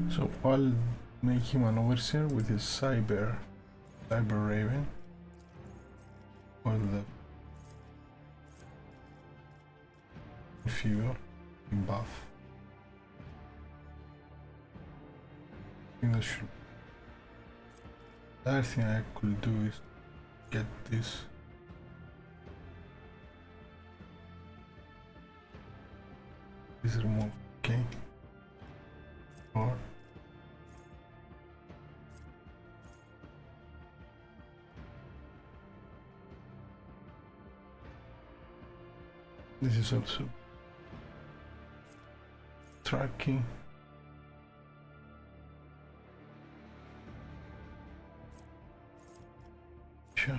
So I'll make him an overseer with his cyber raven or the fuel buff. I think that should. The other thing I could do is get this. This remove, okay. Or this is also tracking. Sure.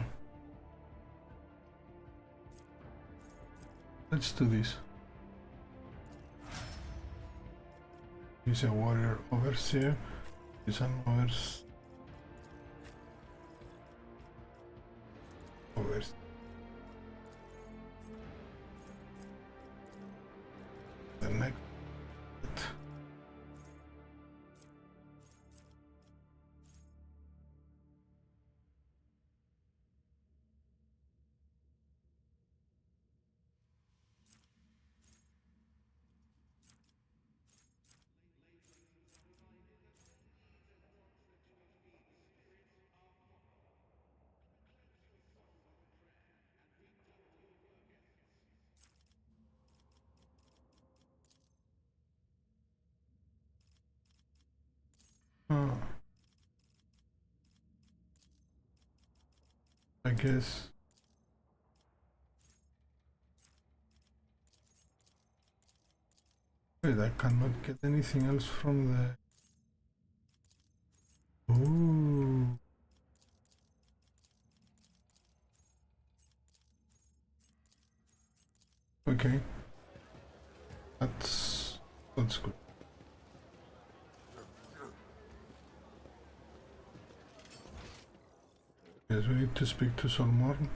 Let's do this. Use a warrior overseer. Use an overseer. The next. I guess wait, I cannot get anything else from the. Ooh. Okay. That's good. Yes, we need to speak to Solmorn.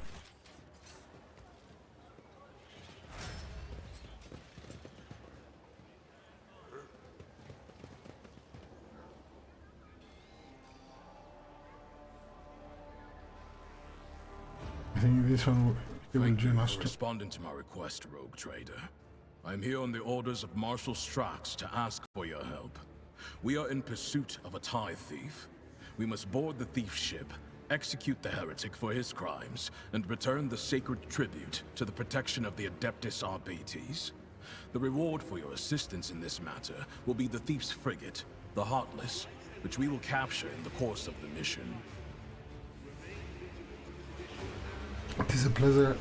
I think this one will join us. Responding to my request, Rogue Trader. I'm here on the orders of Marshal Strax to ask for your help. We are in pursuit of a tithe thief. We must board the thief's ship, execute the heretic for his crimes, and return the sacred tribute to the protection of the Adeptus Arbates. The reward for your assistance in this matter will be the thief's frigate, the Heartless, which we will capture in the course of the mission. It is a pleasure.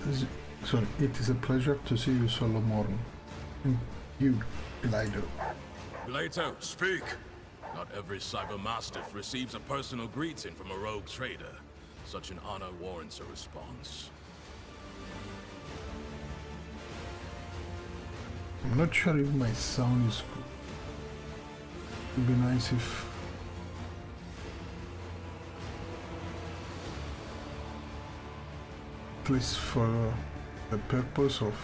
Sorry, it is a pleasure to see you, Solomon. And you, Glido. Glido, speak! Not every cybermastiff receives a personal greeting from a rogue trader. Such an honor warrants a response. I'm not sure if my sound is good. It would be nice if at least for the purpose of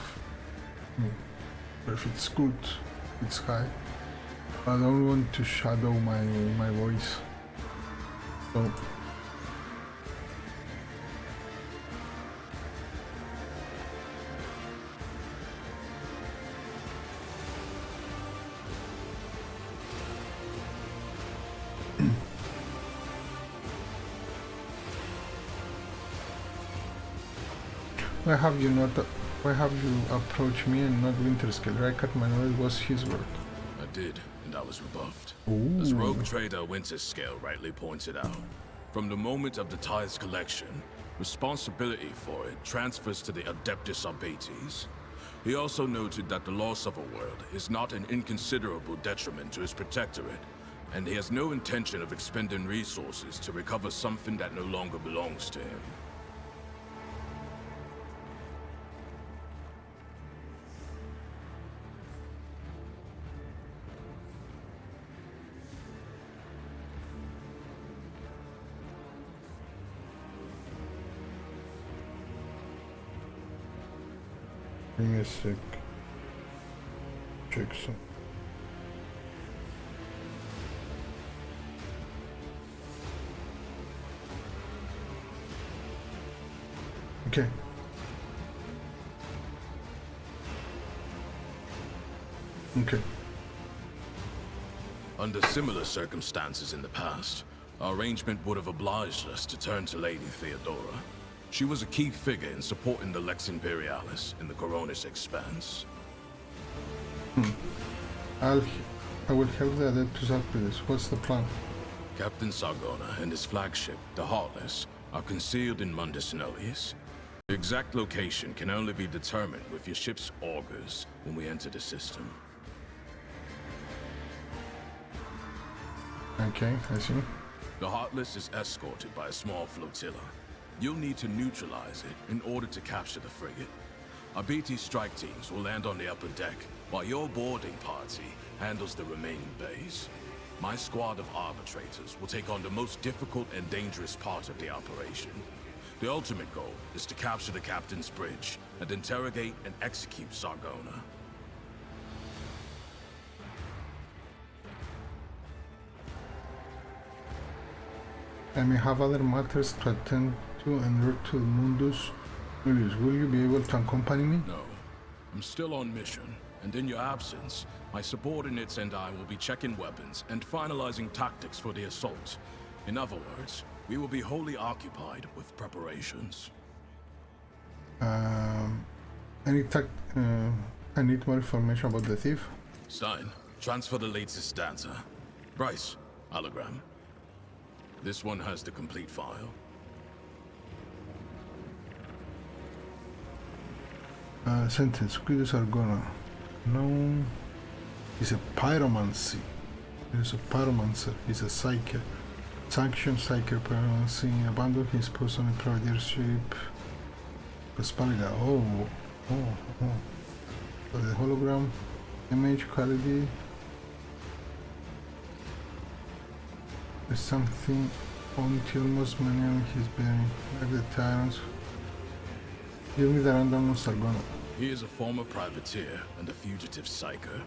if it's good, it's high. I don't want to shadow my voice. So why have you approached me and not Winterscale? Rykard Manuel was his word. I did, and I was rebuffed. Ooh. As Rogue Trader Winterscale rightly pointed out, from the moment of the tithe's collection, responsibility for it transfers to the Adeptus Arbates. He also noted that the loss of a world is not an inconsiderable detriment to his protectorate, and he has no intention of expending resources to recover something that no longer belongs to him. Give me a sec. Check some. Okay. Okay. Under similar circumstances in the past, our arrangement would have obliged us to turn to Lady Theodora. She was a key figure in supporting the Lex Imperialis in the Koronus Expanse. I will help the Adeptus out with this. What's the plan? Captain Sargona and his flagship, the Heartless, are concealed in Mundus Nullius. The exact location can only be determined with your ship's augurs when we enter the system. Okay, I see. The Heartless is escorted by a small flotilla. You'll need to neutralize it in order to capture the frigate. Our BT strike teams will land on the upper deck, while your boarding party handles the remaining bays. My squad of arbitrators will take on the most difficult and dangerous part of the operation. The ultimate goal is to capture the captain's bridge and interrogate and execute Sargona. I may have other matters to attend to en route to Mundus Nullius. Will you be able to accompany me? No. I'm still on mission, and in your absence, my subordinates and I will be checking weapons and finalizing tactics for the assault. In other words, we will be wholly occupied with preparations. I need more information about the thief. Stein, transfer the latest data. Bryce, hologram. This one has the complete file. Sentence. Quidus Argona. No. He's a pyromancy. He's a pyromancer. He's a psyker. Sanction psyker pyromancy. Abandon his post on a privateership. Prosperida. Oh. So the hologram. Image quality. There's something on to almost many on his bearing, like the tyrants. Give me the random Sargona. He is a former privateer and a fugitive psyker.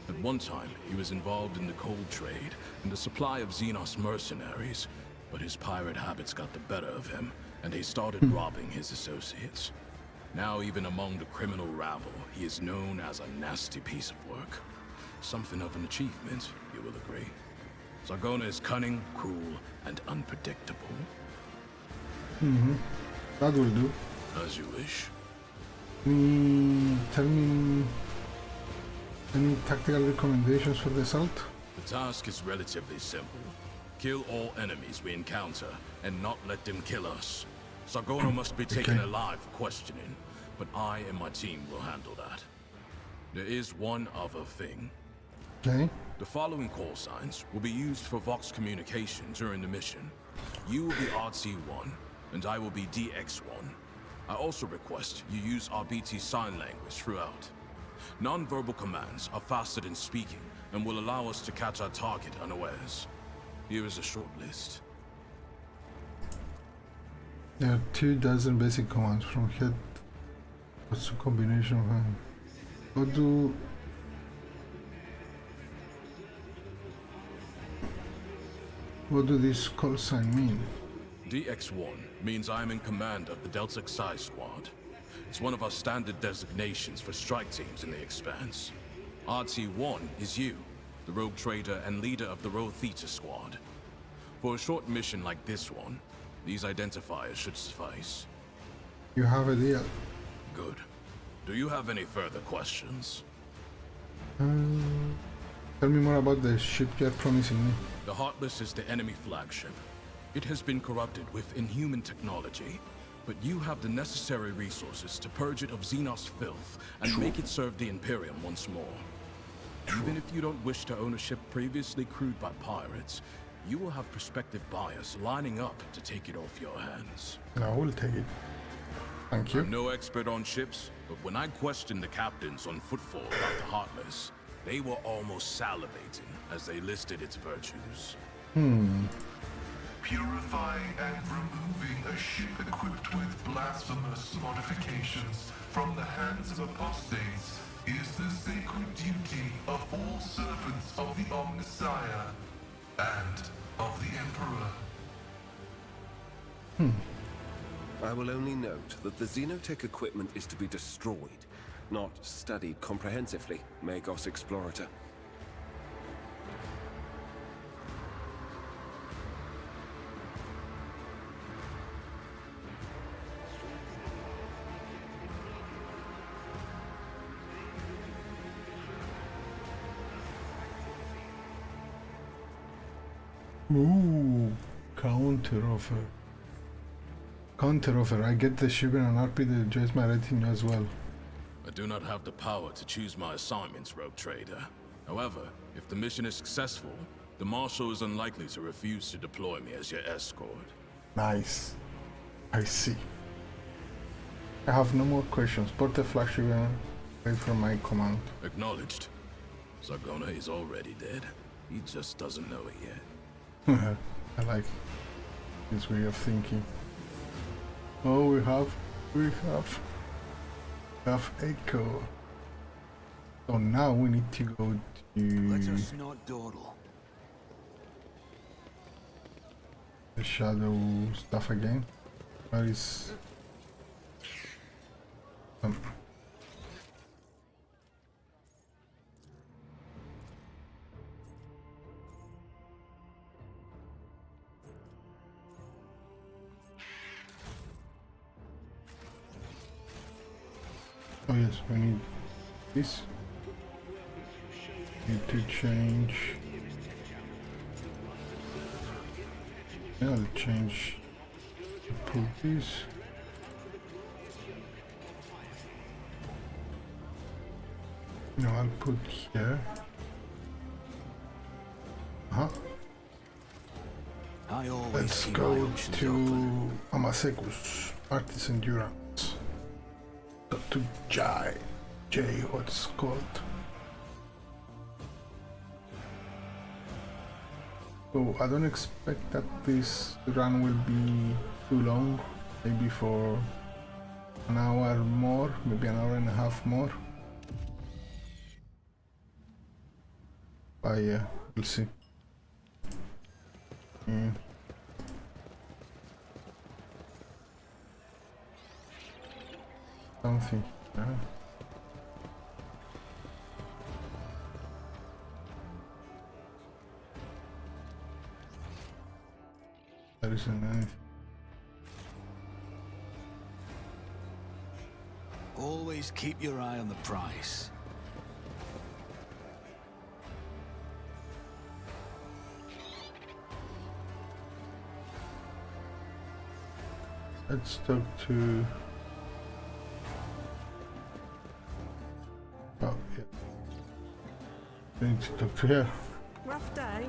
At one time, he was involved in the coal trade and the supply of xenos mercenaries, but his pirate habits got the better of him, and he started robbing his associates. Now, even among the criminal rabble, he is known as a nasty piece of work. Something of an achievement, you will agree. Sargona is cunning, cruel, and unpredictable. That will do. As you wish. Tell me any tactical recommendations for the assault? The task is relatively simple. Kill all enemies we encounter, and not let them kill us. Sargona must be taken alive for questioning, but I and my team will handle that. There is one other thing. Okay. The following call signs will be used for Vox communication during the mission. You will be RT1, and I will be DX1. I also request you use our BT sign language throughout. Non-verbal commands are faster than speaking and will allow us to catch our target unawares. Here is a short list. There are 24 basic commands from head. What's the combination of them? What do these call signs mean? DX1 means I am in command of the Delta Xi squad. It's one of our standard designations for strike teams in the Expanse. RT1 is you, the rogue trader and leader of the Rho Theta squad. For a short mission like this one, these identifiers should suffice. You have a deal. Good. Do you have any further questions? Tell me more about the ship you're promising me. The Heartless is the enemy flagship. It has been corrupted with inhuman technology, but you have the necessary resources to purge it of xenos filth and make it serve the Imperium once more. Even if you don't wish to own a ship previously crewed by pirates, you will have prospective buyers lining up to take it off your hands. I will take it. Thank you. I'm no expert on ships, but when I questioned the captains on footfall about the Heartless, they were almost salivating as they listed its virtues. Purifying and removing a ship equipped with blasphemous modifications from the hands of apostates is the sacred duty of all servants of the Omnissiah and of the Emperor. I will only note that the xenotech equipment is to be destroyed, not studied comprehensively, Magos Explorator. Ooh, counter offer. Counter offer. I get the ship and an RP that enjoys my retinue as well. I do not have the power to choose my assignments, Rogue Trader. However, if the mission is successful, the Marshal is unlikely to refuse to deploy me as your escort. Nice. I see. I have no more questions. Port the flagship and wait for my command. Acknowledged. Zargona is already dead. He just doesn't know it yet. I like this way of thinking. Oh, we have echo. So now we need to go to Let us not dawdle. the shadow stuff again. Where is oh yes, we need this. Need to change. Yeah, I'll change. Put this. No, I'll put here. I always Let's keep my go options to open. Amasekus, Artist Endurance. To J, what it's called. So I don't expect that this run will be too long, maybe for an hour more, maybe an hour and a half more. But yeah, we'll see. Something. Yeah. There isn't anything. Always keep your eye on the price. Let's talk to... Oh, yeah. We need to talk to her. Rough day?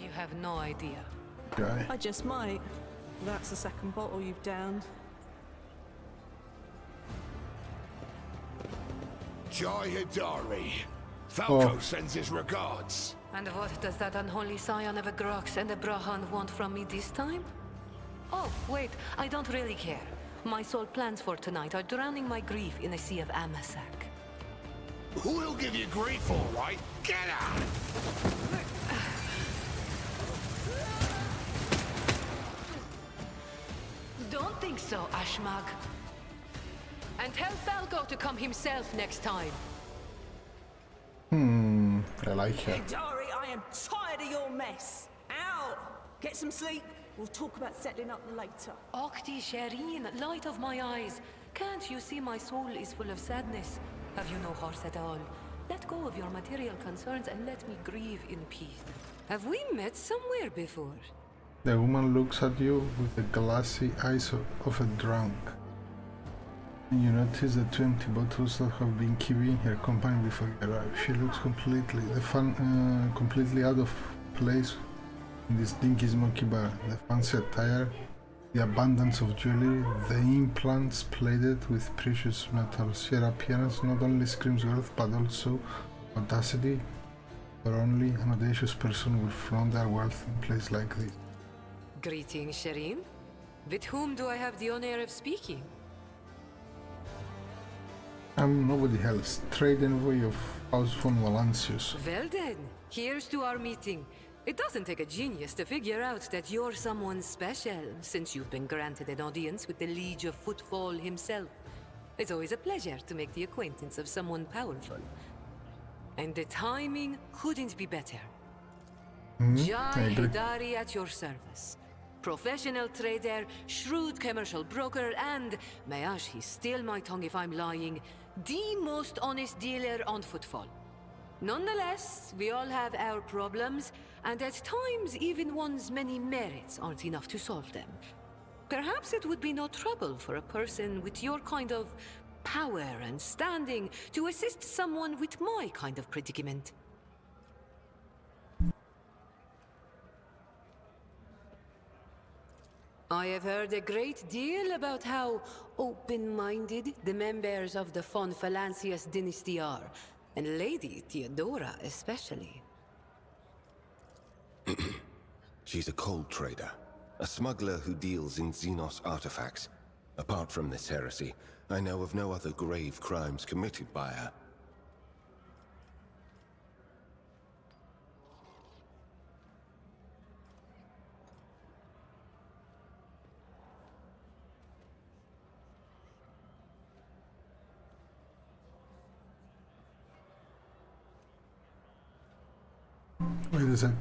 You have no idea. Guy. I just might. That's the second bottle you've downed. Jai Hidari. Falco Oh. sends his regards. And what does that unholy scion of a Grox and a Brahan want from me this time? Oh, wait, I don't really care. My sole plans for tonight are drowning my grief in a sea of Amasak. Who'll give you grief, all right? Get out! Don't think so, Ashmag. And tell Falco to come himself next time. I like her. Dari, I am tired of your mess. Out! Get some sleep. We'll talk about settling up later. Okti Shireen, light of my eyes. Can't you see my soul is full of sadness? Have you no heart at all? Let go of your material concerns and let me grieve in peace. Have we met somewhere before? The woman looks at you with the glassy eyes of a drunk. And you notice the 20 bottles that have been keeping her company before you arrive. She looks completely out of place in this dinky smoky bar. The fancy attire, the abundance of jewelry, the implants plated with precious metals. Her appearance not only screams wealth but also audacity, for only an audacious person will flaunt their wealth in a place like this. Greetings, Shireen. With whom do I have the honor of speaking? I'm nobody else, trade envoy of House von Valancius. Well then, here's to our meeting. It doesn't take a genius to figure out that you're someone special, since you've been granted an audience with the Liege of Footfall himself. It's always a pleasure to make the acquaintance of someone powerful. And the timing couldn't be better. Jai Hidari at your service. Professional trader, shrewd commercial broker, and, may he steal my tongue if I'm lying, the most honest dealer on Footfall. Nonetheless, we all have our problems, and at times even one's many merits aren't enough to solve them. Perhaps it would be no trouble for a person with your kind of power and standing to assist someone with my kind of predicament. I have heard a great deal about how open-minded the members of the von Valancius dynasty are, and Lady Theodora especially. She's a cold trader, a smuggler who deals in xenos artifacts. Apart from this heresy, I know of no other grave crimes committed by her. Wait a sec.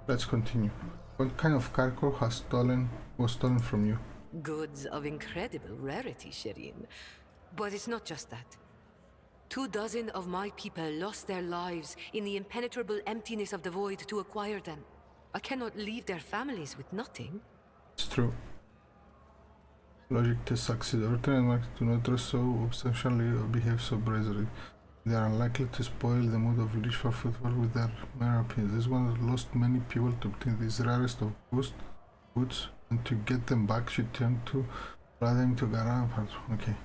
Let's continue. What kind of cargo was stolen from you? Goods of incredible rarity, Shireen. But it's not just that. 24 of my people lost their lives in the impenetrable emptiness of the void to acquire them. I cannot leave their families with nothing. It's true. Logic test succeed. Alternate markets do not trust so obsessionally or behave so brazenly. They are unlikely to spoil the mood of Liege for Footfall with their mere opinions. This one has lost many people to obtain these rarest of goods, and to get them back she turned to rather to Garan. Okay.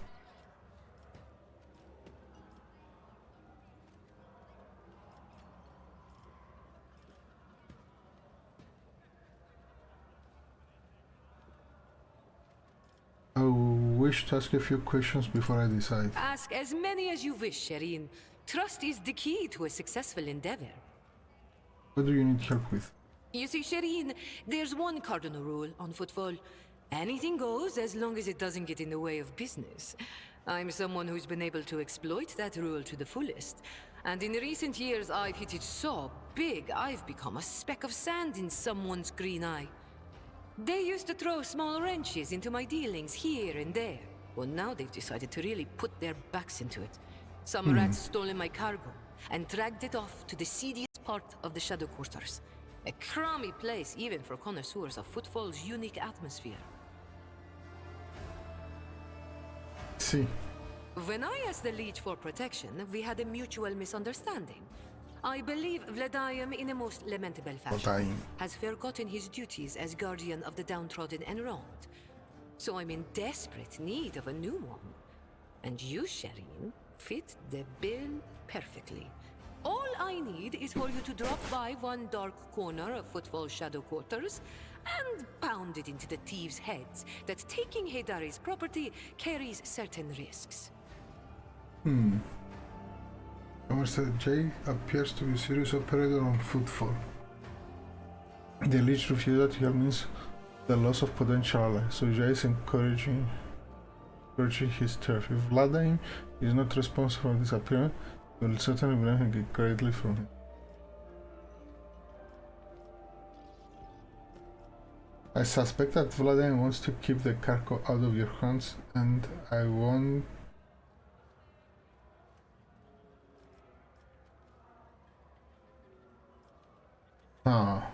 I wish to ask a few questions before I decide. Ask as many as you wish, Shireen. Trust is the key to a successful endeavor. What do you need help with? You see, Shireen, there's one cardinal rule on Footfall. Anything goes as long as it doesn't get in the way of business. I'm someone who's been able to exploit that rule to the fullest. And in recent years, I've hit it so big, I've become a speck of sand in someone's green eye. They used to throw small wrenches into my dealings here and there. Well, now they've decided to really put their backs into it. Some rats stolen my cargo and dragged it off to the seediest part of the Shadow Quarters. A crummy place even for connoisseurs of Footfall's unique atmosphere. See. When I asked the Leech for protection, we had a mutual misunderstanding. I believe Vladium, in a most lamentable fashion, has forgotten his duties as guardian of the downtrodden and wronged. So I'm in desperate need of a new one. And you, Shireen, fit the bill perfectly. All I need is for you to drop by one dark corner of Footfall Shadow Quarters and pound it into the thieves' heads that taking Haydari's property carries certain risks. Commander J appears to be a serious operator on Footfall. The Leech refusal to help means the loss of potential ally, so J is encouraging his turf. If Vladaim is not responsible for this appearance, we will certainly benefit greatly from him. I suspect that Vladaim wants to keep the cargo out of your hands, and I won't. Ah.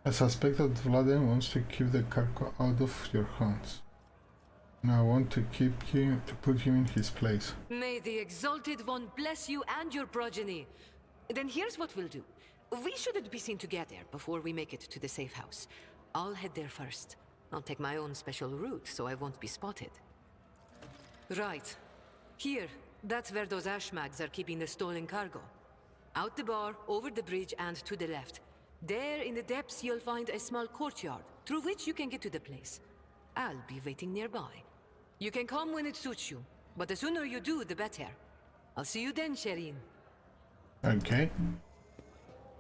I suspect that Vladian wants to keep the cargo out of your hands. And I want to put him in his place. May the Exalted One bless you and your progeny. Then here's what we'll do. We shouldn't be seen together before we make it to the safe house. I'll head there first. I'll take my own special route so I won't be spotted. Right. Here. That's where those ashmags are keeping the stolen cargo. Out the bar, over the bridge, and to the left. There in the depths you'll find a small courtyard, through which you can get to the place. I'll be waiting nearby. You can come when it suits you, but the sooner you do, the better. I'll see you then, Shireen. Okay.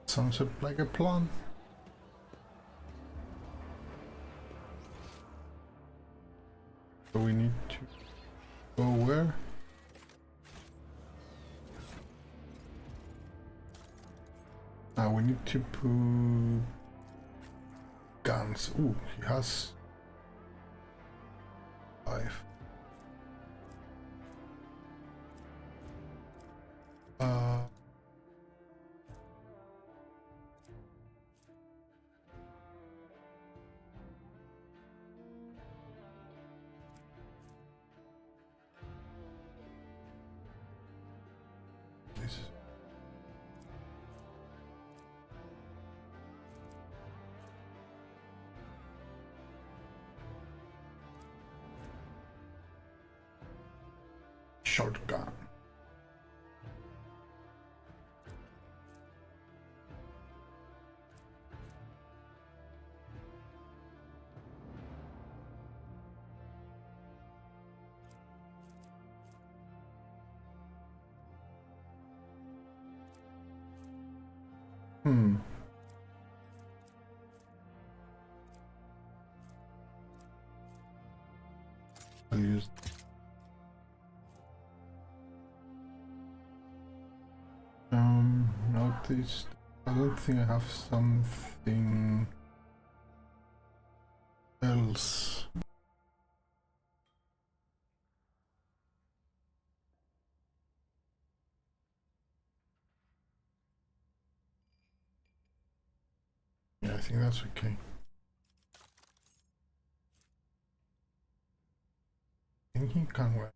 Sounds like a plan. So we need to go where? Now we need to put guns. Ooh, he has 5. This. Shotgun. I'll use. Noticed. I don't think I have something else. Yeah, I think that's okay. I think he can wear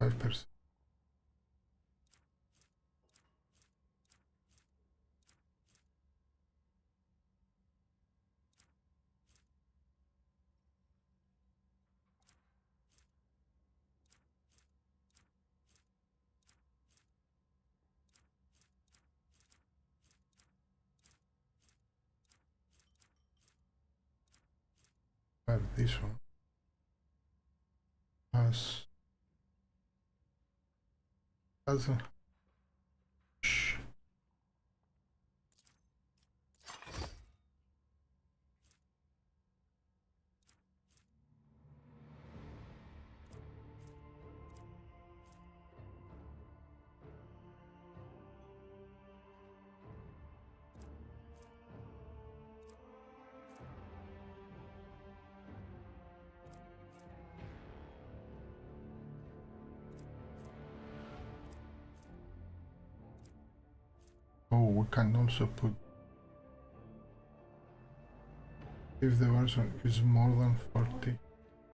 5%. have this one as a oh, we can also put if the version is more than 40.